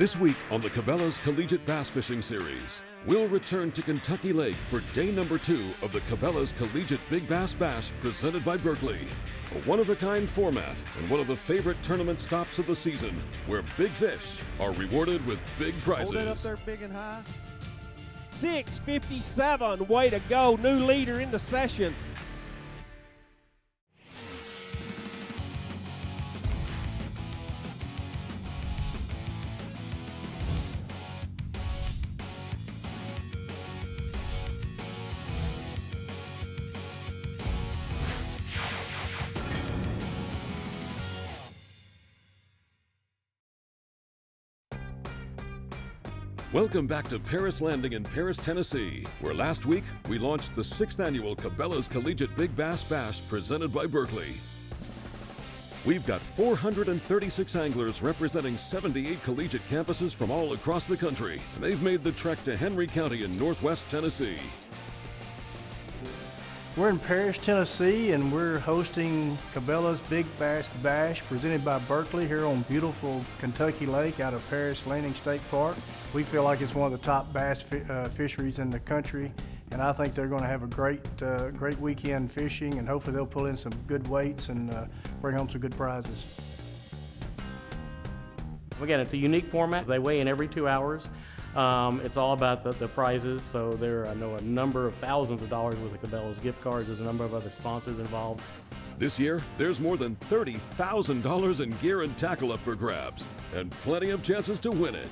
This week on the Cabela's Collegiate Bass Fishing Series, we'll return to Kentucky Lake for day number 2 of the Cabela's Collegiate Big Bass Bash presented by Berkley. A one-of-a-kind format and one of the favorite tournament stops of the season, where big fish are rewarded with big prizes. Hold it up there big and high. 6:57, way to go, new leader in the session. Welcome back to Paris Landing in Paris, Tennessee, where last week we launched the 6th annual Cabela's Collegiate Big Bass Bash presented by Berkley. We've got 436 anglers representing 78 collegiate campuses from all across the country, and they've made the trek to Henry County in northwest Tennessee. We're in Paris, Tennessee, and we're hosting Cabela's Big Bass Bash presented by Berkley here on beautiful Kentucky Lake out of Paris Landing State Park. We feel like it's one of the top bass fisheries in the country, and I think they're going to have a great weekend fishing, and hopefully they'll pull in some good weights and bring home some good prizes. Again, it's a unique format. They weigh in every 2 hours. It's all about the prizes, so there I know a number of thousands of dollars worth of Cabela's gift cards. There's a number of other sponsors involved. This year, there's more than $30,000 in gear and tackle up for grabs, and plenty of chances to win it.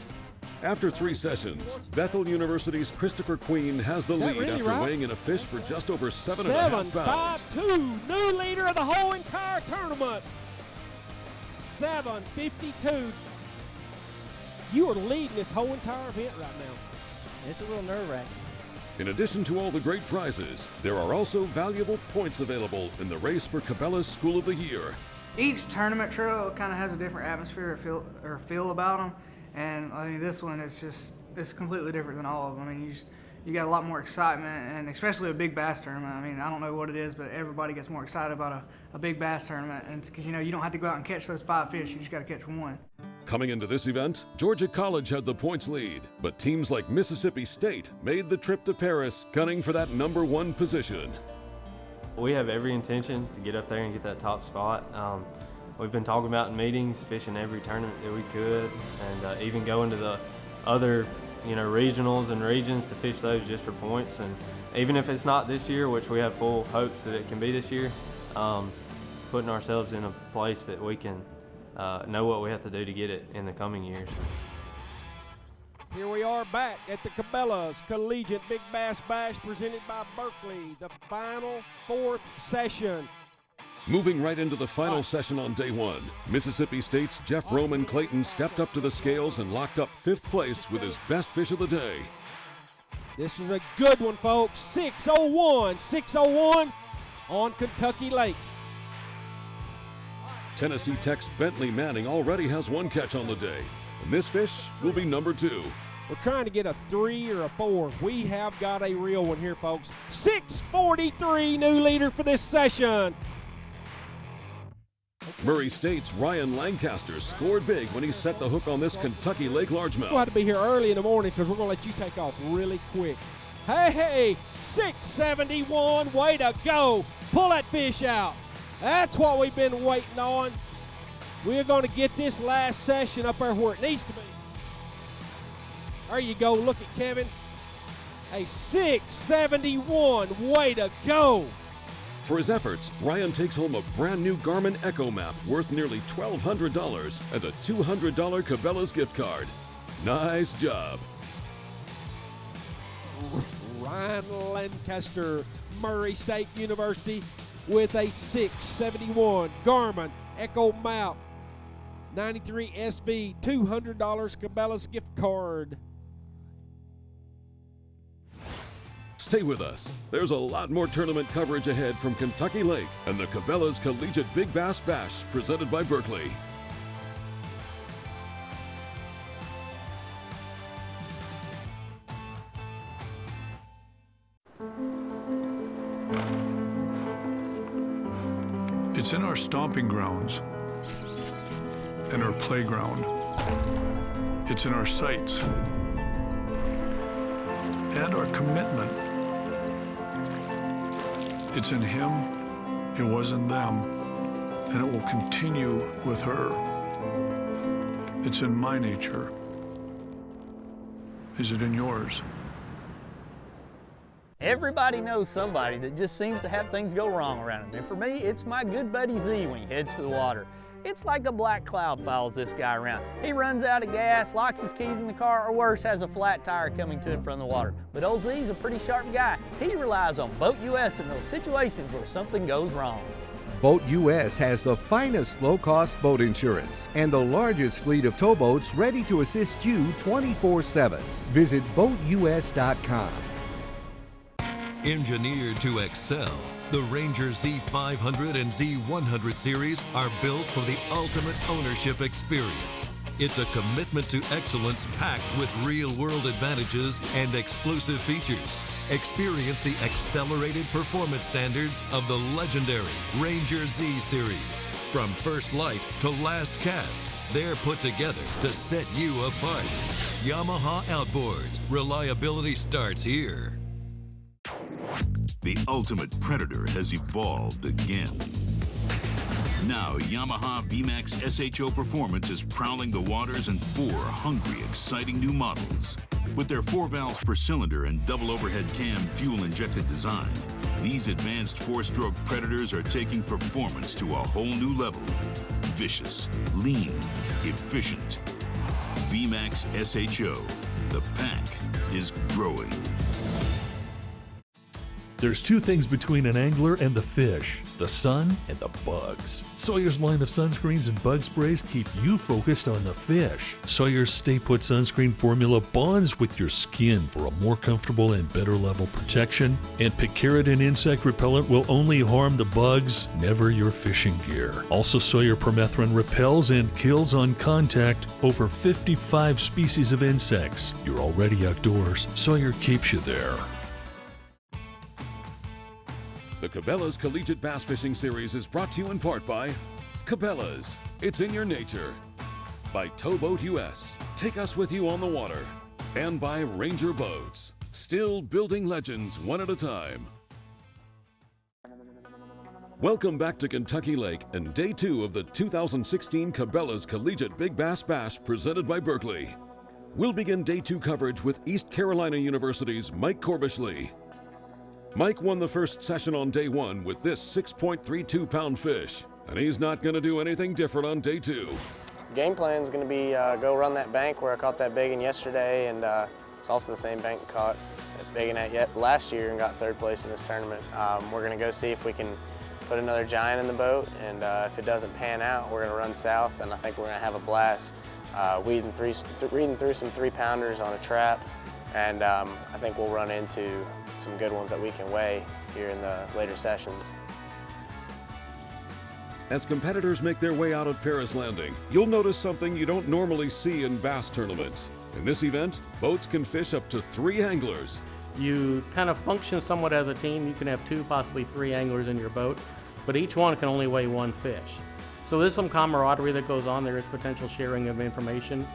After 3 sessions, Bethel University's Christopher Queen has the lead really after right? weighing in a fish for just over 7.5 pounds. 7.52, new leader of the whole entire tournament. 7.52. You are leading this whole entire event right now. It's a little nerve-wracking. In addition to all the great prizes, there are also valuable points available in the race for Cabela's School of the Year. Each tournament trail kind of has a different atmosphere or feel about them, and I mean this one is it's completely different than all of them. I mean you got a lot more excitement, and especially a big bass tournament. I mean I don't know what it is, but everybody gets more excited about a big bass tournament, and because you know you don't have to go out and catch those 5 fish, you just got to catch one. Coming into this event, Georgia College had the points lead, but teams like Mississippi State made the trip to Paris, gunning for that #1 position. We have every intention to get up there and get that top spot. We've been talking about in meetings, fishing every tournament that we could, and even going to the other, regionals and regions to fish those just for points. And even if it's not this year, which we have full hopes that it can be this year, putting ourselves in a place that we can know what we have to do to get it in the coming years. Here we are back at the Cabela's Collegiate Big Bass Bash presented by Berkley, the final 4th session. Moving right into the final session on day 1, Mississippi State's Jeff Roman Clayton stepped up to the scales and locked up 5th place with his best fish of the day. This was a good one, folks. 6:01 on Kentucky Lake. Tennessee Tech's Bentley Manning already has 1 catch on the day, and this fish will be number 2. We're trying to get a 3 or a 4. We have got a real one here, folks. 6:43, new leader for this session. Murray State's Ryan Lancaster scored big when he set the hook on this Kentucky Lake largemouth. We'll have to be here early in the morning because we're going to let you take off really quick. Hey, 6:71, way to go. Pull that fish out. That's what we've been waiting on. We're going to get this last session up there where it needs to be. There you go. Look at Kevin. A 6:71. Way to go. For his efforts, Ryan takes home a brand new Garmin Echo Map worth nearly $1,200 and a $200 Cabela's gift card. Nice job. Ryan Lancaster, Murray State University, with a 6:71 Garmin Echo Map, 93 SV, $200 Cabela's gift card. Stay with us. There's a lot more tournament coverage ahead from Kentucky Lake and the Cabela's Collegiate Big Bass Bash presented by Berkley. It's in our stomping grounds and our playground. It's in our sights and our commitment. It's in him, it was in them, and it will continue with her. It's in my nature. Is it in yours? Everybody knows somebody that just seems to have things go wrong around him. And for me, it's my good buddy Z when he heads to the water. It's like a black cloud follows this guy around. He runs out of gas, locks his keys in the car, or worse, has a flat tire coming to him from the water. But old Z's a pretty sharp guy. He relies on Boat US in those situations where something goes wrong. Boat US has the finest low-cost boat insurance and the largest fleet of towboats ready to assist you 24/7. Visit BoatUS.com. Engineered to excel, the Ranger Z500 and Z100 series are built for the ultimate ownership experience. It's a commitment to excellence packed with real-world advantages and exclusive features. Experience the accelerated performance standards of the legendary Ranger Z series. From first light to last cast, they're put together to set you apart. Yamaha Outboards. Reliability starts here. The ultimate predator has evolved again. Now, Yamaha VMAX SHO Performance is prowling the waters in 4 hungry, exciting new models. With their 4 valves per cylinder and double overhead cam fuel-injected design, these advanced 4-stroke predators are taking performance to a whole new level. Vicious, lean, efficient. VMAX SHO. The pack is growing. There's 2 things between an angler and the fish, the sun and the bugs. Sawyer's line of sunscreens and bug sprays keep you focused on the fish. Sawyer's Stay Put sunscreen formula bonds with your skin for a more comfortable and better level protection. And picaridin insect repellent will only harm the bugs, never your fishing gear. Also, Sawyer permethrin repels and kills on contact over 55 species of insects. You're already outdoors. Sawyer keeps you there. The Cabela's Collegiate Bass Fishing Series is brought to you in part by Cabela's, it's in your nature. By Towboat US, take us with you on the water. And by Ranger Boats, still building legends one at a time. Welcome back to Kentucky Lake and day 2 of the 2016 Cabela's Collegiate Big Bass Bash presented by Berkley. We'll begin day 2 coverage with East Carolina University's Mike Corbishley. Mike won the first session on day 1 with this 6.32-pound fish, and he's not going to do anything different on day 2. Game plan is going to be go run that bank where I caught that big one yesterday, and it's also the same bank I caught that big one at last year and got 3rd place in this tournament. We're going to go see if we can put another giant in the boat, and if it doesn't pan out, we're going to run south, and I think we're going to have a blast weeding through some 3-pounders on a trap, and I think we'll run into some good ones that we can weigh here in the later sessions. As competitors make their way out of Paris Landing, you'll notice something you don't normally see in bass tournaments. In this event, boats can fish up to 3 anglers. You kind of function somewhat as a team. You can have 2, possibly 3 anglers in your boat, but each one can only weigh 1 fish. So there's some camaraderie that goes on. There is potential sharing of information,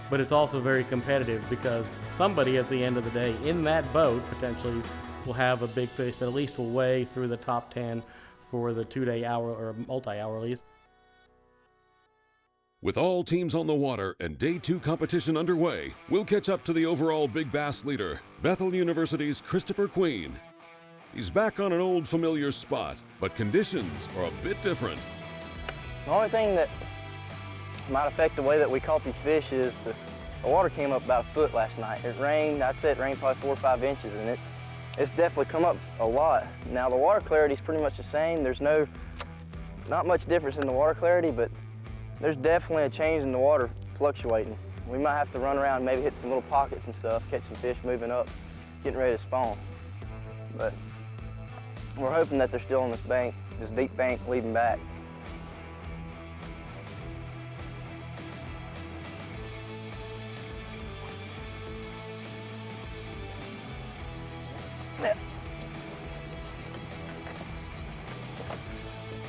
but it's also very competitive because somebody at the end of the day in that boat potentially will have a big fish that at least will weigh through the top 10 for the 2-day hour or multi-hourlies. With all teams on the water and day 2 competition underway, we'll catch up to the overall big bass leader, Bethel University's Christopher Queen. He's back on an old familiar spot, but conditions are a bit different. The only thing that might affect the way that we caught these fish is the water came up about 1 foot last night. It rained, I'd say it rained probably 4 or 5 inches, and it's definitely come up a lot. Now the water clarity is pretty much the same. There's not much difference in the water clarity, but there's definitely a change in the water fluctuating. We might have to run around and maybe hit some little pockets and stuff, catch some fish moving up, getting ready to spawn. But we're hoping that they're still on this bank, this deep bank leading back.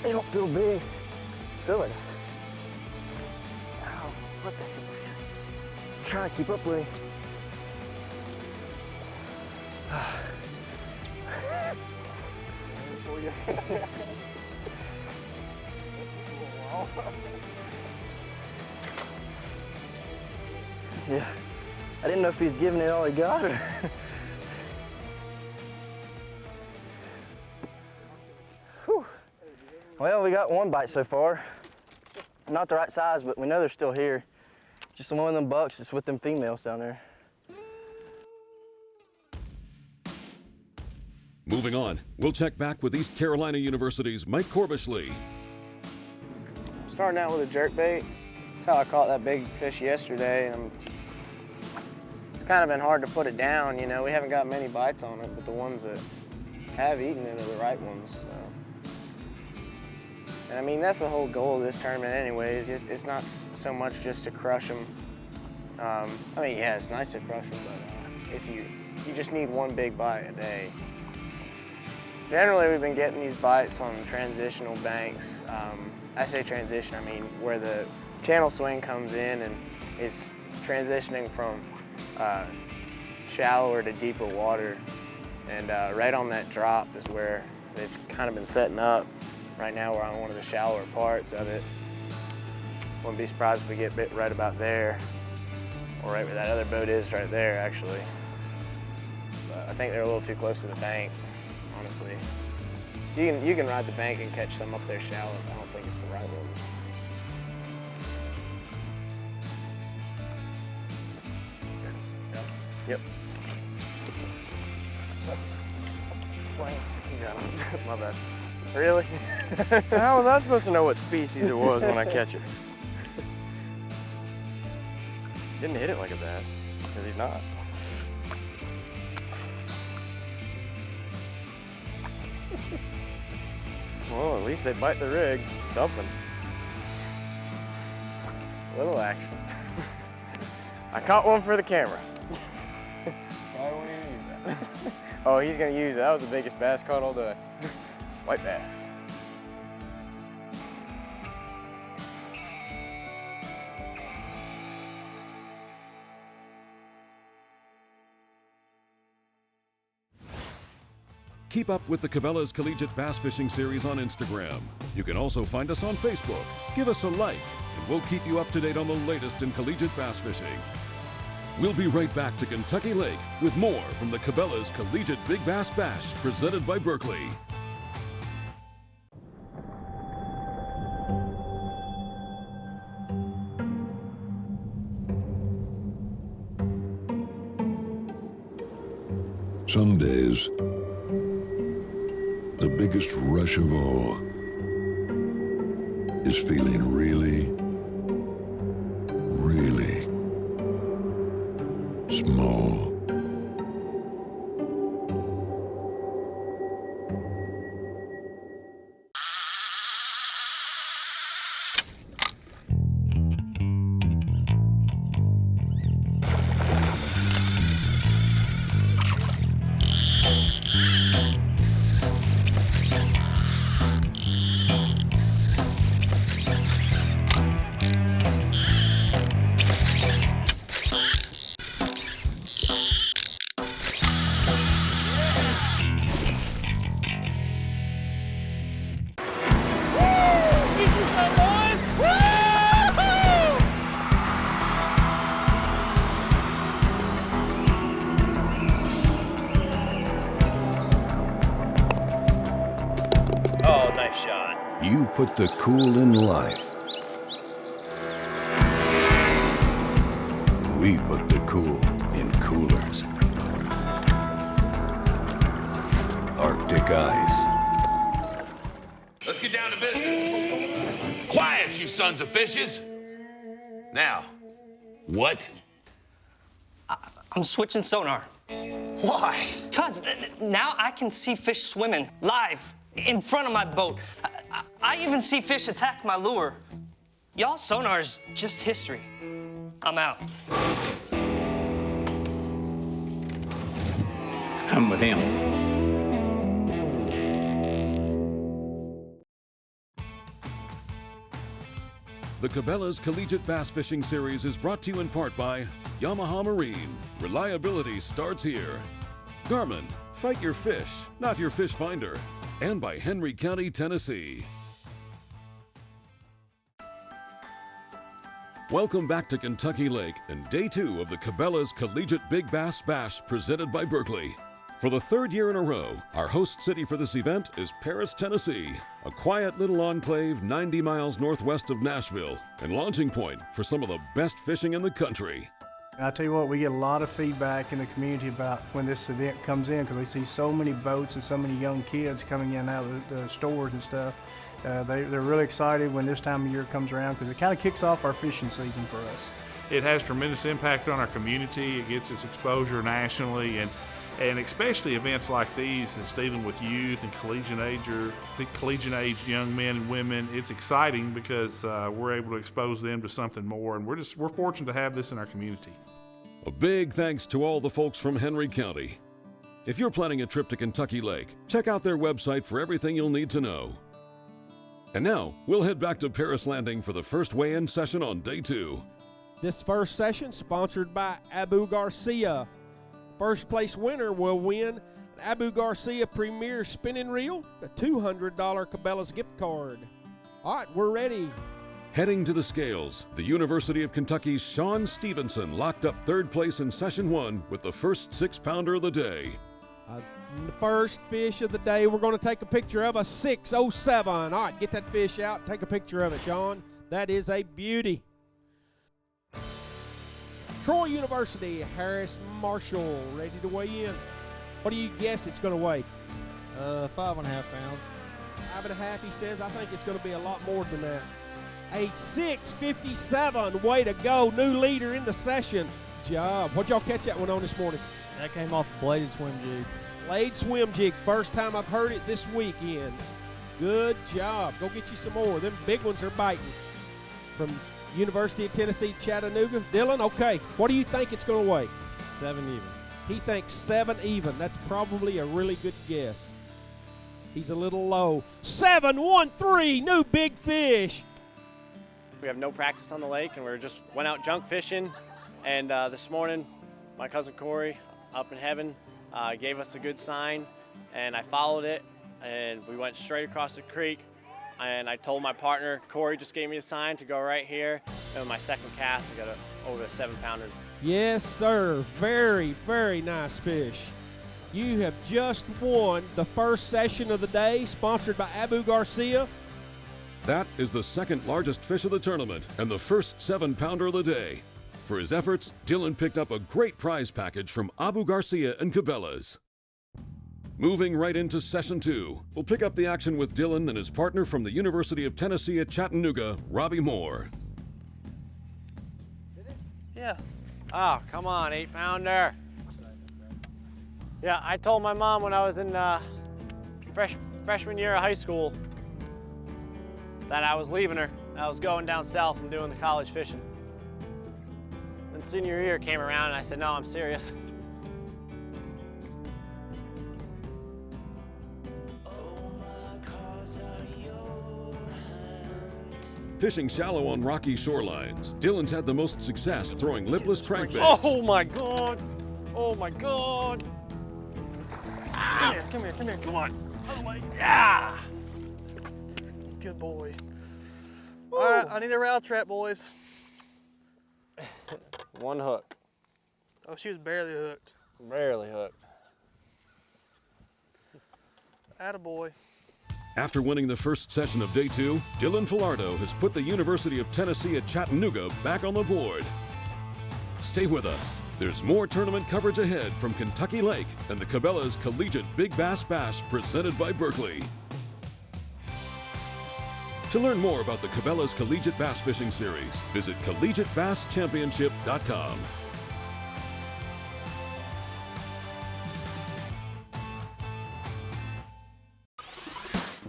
They don't feel big. Feel it. Ow, what the heck? trying to keep up with him. Yeah, I didn't know if he's giving it all he got or. Whew. Well, we got one bite so far. Not the right size, but we know they're still here. Just one of them bucks just with them females down there. Moving on, we'll check back with East Carolina University's Mike Corbishley. Starting out with a jerkbait. That's how I caught that big fish yesterday. And it's kind of been hard to put it down, you know. We haven't got many bites on it, but the ones that have eaten it are the right ones. So. And I mean, that's the whole goal of this tournament anyways. It's not so much just to crush them. I mean, yeah, it's nice to crush them, but if you just need one big bite a day. Generally, we've been getting these bites on transitional banks. I say transition, I mean where the channel swing comes in and it's transitioning from shallower to deeper water. And right on that drop is where they've kind of been setting up. Right now we're on one of the shallower parts of it. Wouldn't be surprised if we get bit right about there, or right where that other boat is right there, actually. But I think they're a little too close to the bank, honestly. You can ride the bank and catch some up there shallow, but I don't think it's the right one. Yep. You got him. My bad. Really? How was I supposed to know what species it was when I catch it? Didn't hit it like a bass, because he's not. Well, at least they bite the rig. Something. A little action. I caught one for the camera. Why won't you use that? Oh, he's gonna use it. That was the biggest bass caught all day. White bass. Keep up with the Cabela's Collegiate Bass Fishing Series on Instagram. You can also find us on Facebook. Give us a like, and we'll keep you up to date on the latest in collegiate bass fishing. We'll be right back to Kentucky Lake with more from the Cabela's Collegiate Big Bass Bash presented by Berkley. Some days, the biggest rush of all is feeling really, really small. You put the cool in life. We put the cool in coolers. Arctic ice. Let's get down to business. Quiet, you sons of fishes. Now, what? I'm switching sonar. Why? Because now I can see fish swimming live in front of my boat. I even see fish attack my lure. Y'all sonar's just history. I'm out. I'm with him. The Cabela's Collegiate Bass Fishing Series is brought to you in part by Yamaha Marine. Reliability starts here. Garmin, fight your fish, not your fish finder. And by Henry County, Tennessee. Welcome back to Kentucky Lake and day 2 of the Cabela's Collegiate Big Bass Bash presented by Berkley. For the 3rd year in a row, our host city for this event is Paris, Tennessee, a quiet little enclave 90 miles northwest of Nashville and launching point for some of the best fishing in the country. And I tell you what, we get a lot of feedback in the community about when this event comes in because we see so many boats and so many young kids coming in and out of the stores and stuff. They're really excited when this time of year comes around because it kind of kicks off our fishing season for us. It has tremendous impact on our community. It gets its exposure nationally, and especially events like these that's dealing with youth and collegiate-aged young men and women. It's exciting because we're able to expose them to something more, and we're fortunate to have this in our community. A big thanks to all the folks from Henry County. If you're planning a trip to Kentucky Lake, check out their website for everything you'll need to know. And now, we'll head back to Paris Landing for the first weigh-in session on day 2. This first session sponsored by Abu Garcia. First place winner will win an Abu Garcia Premier Spinning Reel, a $200 Cabela's gift card. All right, we're ready. Heading to the scales, the University of Kentucky's Sean Stevenson locked up 3rd place in session 1 with the first 6-pounder of the day. The first fish of the day, we're going to take a picture of a 607. All right, get that fish out. Take a picture of it, Sean. That is a beauty. Troy University, Harris Marshall, ready to weigh in. What do you guess it's going to weigh? 5.5 pounds. 5.5, he says. I think it's going to be a lot more than that. A 6.57. Way to go. New leader in the session. Good job. What'd y'all catch that one on this morning? That came off a bladed swim jig. Blade swim jig. First time I've heard it this weekend. Good job. Go get you some more. Them big ones are biting. From University of Tennessee, Chattanooga. Dylan, okay. What do you think it's going to weigh? 7 even. He thinks 7 even. That's probably a really good guess. He's a little low. 7.13, new big fish. We have no practice on the lake, and we just went out junk fishing. And this morning, my cousin Corey, up in heaven, gave us a good sign, and I followed it, and we went straight across the creek. And I told my partner, Corey just gave me a sign to go right here. And my second cast, I got over a 7-pounder. Yes, sir. Very, very nice fish. You have just won the first session of the day, sponsored by Abu Garcia. That is the 2nd largest fish of the tournament and the first 7-pounder of the day. For his efforts, Dylan picked up a great prize package from Abu Garcia and Cabela's. Moving right into session 2, we'll pick up the action with Dylan and his partner from the University of Tennessee at Chattanooga, Robbie Moore. Yeah. Oh, come on, 8-pounder. Yeah, I told my mom when I was in freshman year of high school that I was leaving her. I was going down south and doing the college fishing. Then senior year came around and I said, no, I'm serious. Fishing shallow on rocky shorelines, Dylan's had the most success throwing lipless crankbaits. Oh my God! Oh my God! Come here, come on. Other way. Yeah! Good boy. All right, I need a rail trap, boys. One hook. Oh, she was barely hooked. Barely hooked. Attaboy. After winning the first session of day 2, Dylan Filardo has put the University of Tennessee at Chattanooga back on the board. Stay with us. There's more tournament coverage ahead from Kentucky Lake and the Cabela's Collegiate Big Bass Bash presented by Berkley. To learn more about the Cabela's Collegiate Bass Fishing Series, visit collegiatebasschampionship.com.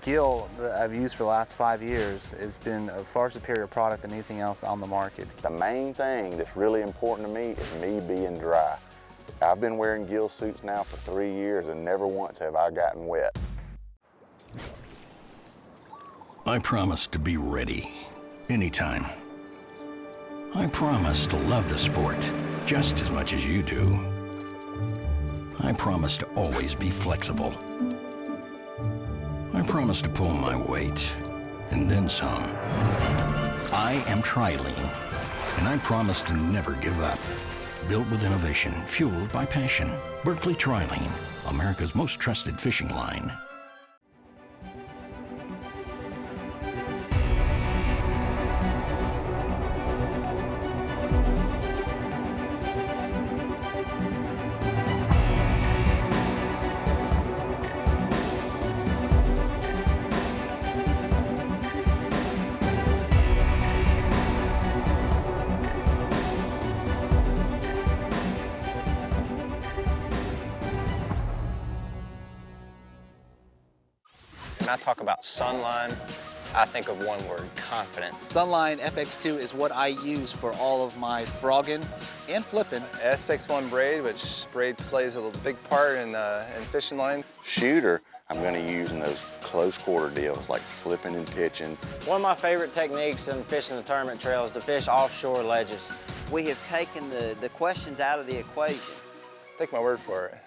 Gill that I've used for the last 5 years has been a far superior product than anything else on the market. The main thing that's really important to me is me being dry. I've been wearing gill suits now for 3 years and never once have I gotten wet. I promise to be ready, anytime. I promise to love the sport, just as much as you do. I promise to always be flexible. I promise to pull my weight, and then some. I am Trilene, and I promise to never give up. Built with innovation, fueled by passion. Berkley Trilene, America's most trusted fishing line. When I talk about Sunline, I think of one word: confidence. Sunline FX2 is what I use for all of my frogging and flipping. S61 braid, which braid plays a big part in fishing line. Shooter, I'm going to use in those close quarter deals like flipping and pitching. One of my favorite techniques in fishing the tournament trail is to fish offshore ledges. We have taken the questions out of the equation. Take my word for it.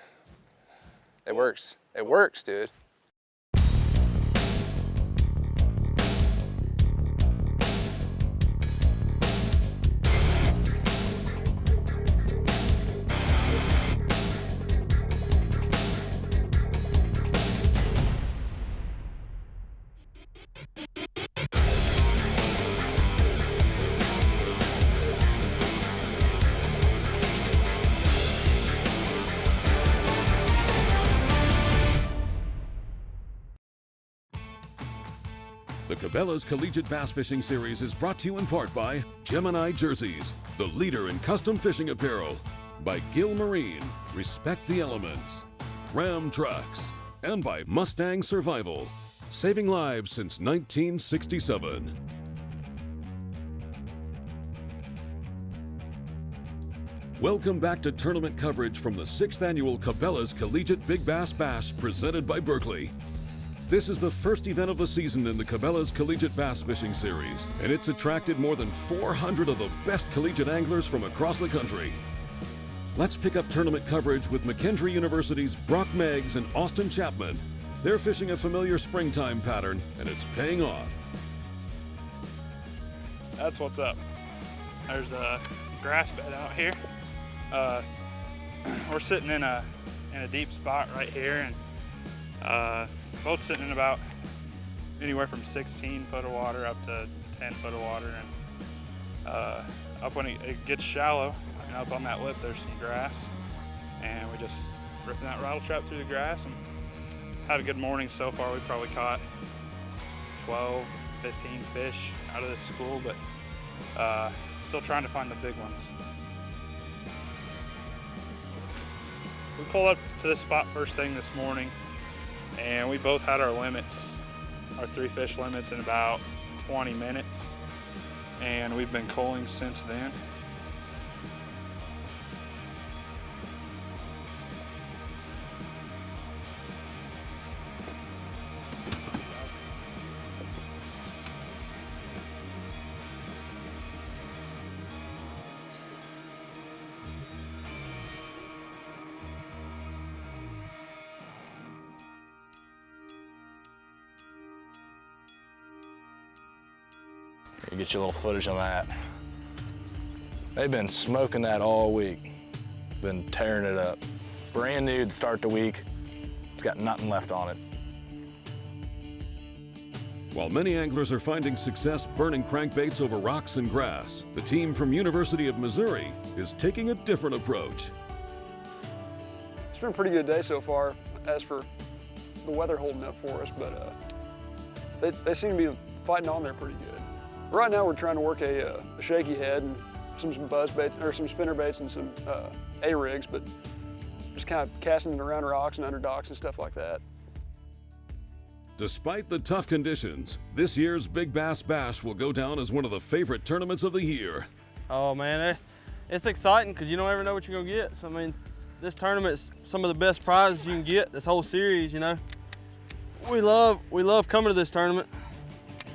It works. It works, dude. The Cabela's Collegiate Bass Fishing Series is brought to you in part by Gemini Jerseys, the leader in custom fishing apparel, by Gill Marine, Respect the Elements, Ram Trucks, and by Mustang Survival, saving lives since 1967. Welcome back to tournament coverage from the 6th annual Cabela's Collegiate Big Bass Bash presented by Berkley. This is the first event of the season in the Cabela's Collegiate Bass Fishing Series, and it's attracted more than 400 of the best collegiate anglers from across the country. Let's pick up tournament coverage with McKendree University's Brock Meggs and Austin Chapman. They're fishing a familiar springtime pattern, and it's paying off. That's what's up. There's a grass bed out here. We're sitting in a deep spot right here, and both sitting in about anywhere from 16 foot of water up to 10 foot of water, and up when it gets shallow, and up on that lip there's some grass, and we just ripping that rattle trap through the grass and had a good morning so far. We probably caught 12, 15 fish out of this school, but still trying to find the big ones. We pulled up to this spot first thing this morning, and we both had our limits, our 3 fish limits, in about 20 minutes, and we've been culling since then. You get your little footage on that. They've been smoking that all week. Been tearing it up. Brand new to start the week. It's got nothing left on it. While many anglers are finding success burning crankbaits over rocks and grass, the team from University of Missouri is taking a different approach. It's been a pretty good day so far, as for the weather holding up for us, but they seem to be fighting on there pretty good. Right now we're trying to work a shaky head and some buzz baits, or some spinner baits and some A-rigs, but just kind of casting it around rocks and under docks and stuff like that. Despite the tough conditions, this year's Big Bass Bash will go down as one of the favorite tournaments of the year. Oh man, it's exciting because you don't ever know what you're gonna get. So I mean, this tournament's some of the best prizes you can get, this whole series, you know. We love coming to this tournament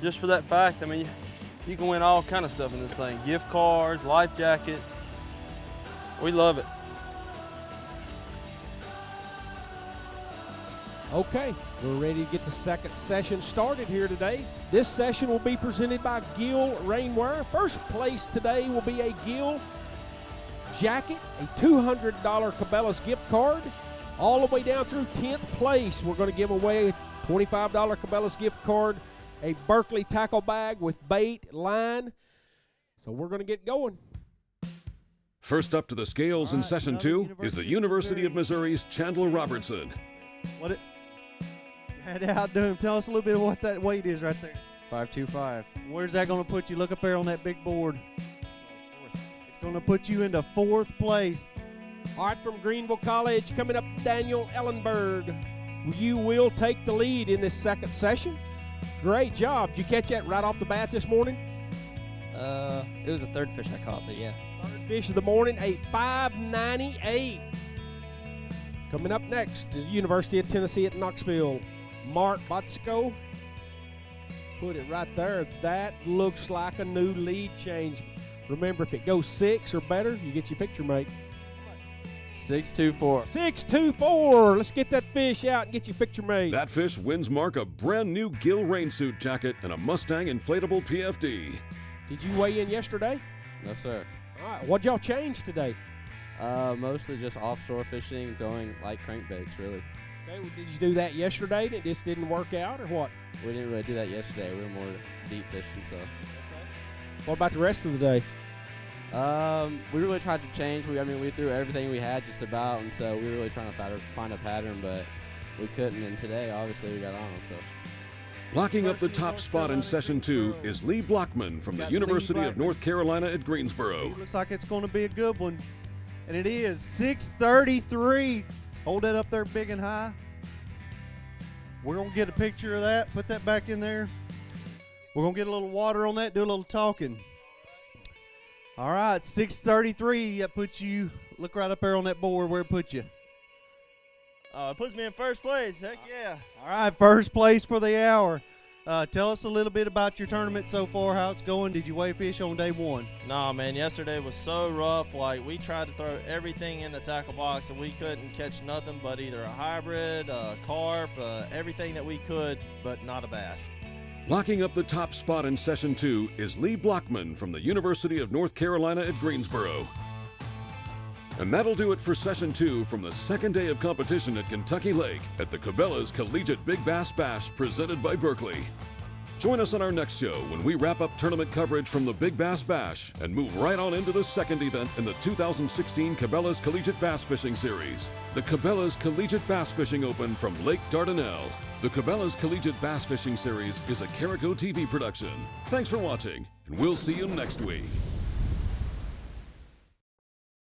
just for that fact. I mean, you can win all kind of stuff in this thing. Gift cards, life jackets. We love it. Okay, we're ready to get the second session started here today. This session will be presented by Gill Rainwear. First place today will be a Gill jacket, a $200 Cabela's gift card, all the way down through 10th place. We're going to give away a $25 Cabela's gift card, a Berkley tackle bag with bait, line. So we're going to get going. First up to the scales in Session 2 is the University of Missouri's Chandler Robertson. What it? Had to outdo him. Tell us a little bit of what that weight is right there. 525. Where's that going to put you? Look up there on that big board. It's going to put you into 4th place. All right, from Greenville College, coming up, Daniel Ellenberg. You will take the lead in this second session. Great job. Did you catch that right off the bat this morning? It was the third fish I caught, but yeah. Third fish of the morning, a 598. Coming up next is University of Tennessee at Knoxville. Mark Botsko. Put it right there. That looks like a new lead change. Remember, if it goes 6 or better, you get your picture made. 624. 624. Let's get that fish out and get your picture made. That fish wins Mark a brand new Gill rain suit jacket and a Mustang inflatable PFD. Did you weigh in yesterday? No, sir. All right. What'd y'all change today? Mostly just offshore fishing, throwing light crankbaits, really. Okay, well, did you do that yesterday and it just didn't work out, or what? We didn't really do that yesterday. We were more deep fishing, so. What about the rest of the day? We really tried to change. We threw everything we had just about, and so we were really trying to find a pattern, but we couldn't, and today, obviously, we got on, so. Locking up the top spot in Session 2 is Lee Blockman from the University of North Carolina at Greensboro. Looks like it's going to be a good one, and it is 633. Hold that up there big and high. We're going to get a picture of that, put that back in there. We're going to get a little water on that, do a little talking. All right, 633. That puts you, look right up there on that board where it puts you. It puts me in first place. Heck yeah. All right, first place for the hour. Tell us a little bit about your tournament so far, how it's going. Did you weigh fish on day 1? Nah, man, yesterday was so rough. Like, we tried to throw everything in the tackle box, and we couldn't catch nothing but either a hybrid, a carp, everything that we could, but not a bass. Locking up the top spot in Session 2 is Lee Blockman from the University of North Carolina at Greensboro. And that'll do it for Session 2 from the second day of competition at Kentucky Lake at the Cabela's Collegiate Big Bass Bash presented by Berkley. Join us on our next show when we wrap up tournament coverage from the Big Bass Bash and move right on into the second event in the 2016 Cabela's Collegiate Bass Fishing Series, the Cabela's Collegiate Bass Fishing Open from Lake Dardanelle. The Cabela's Collegiate Bass Fishing Series is a Carico TV production. Thanks for watching, and we'll see you next week.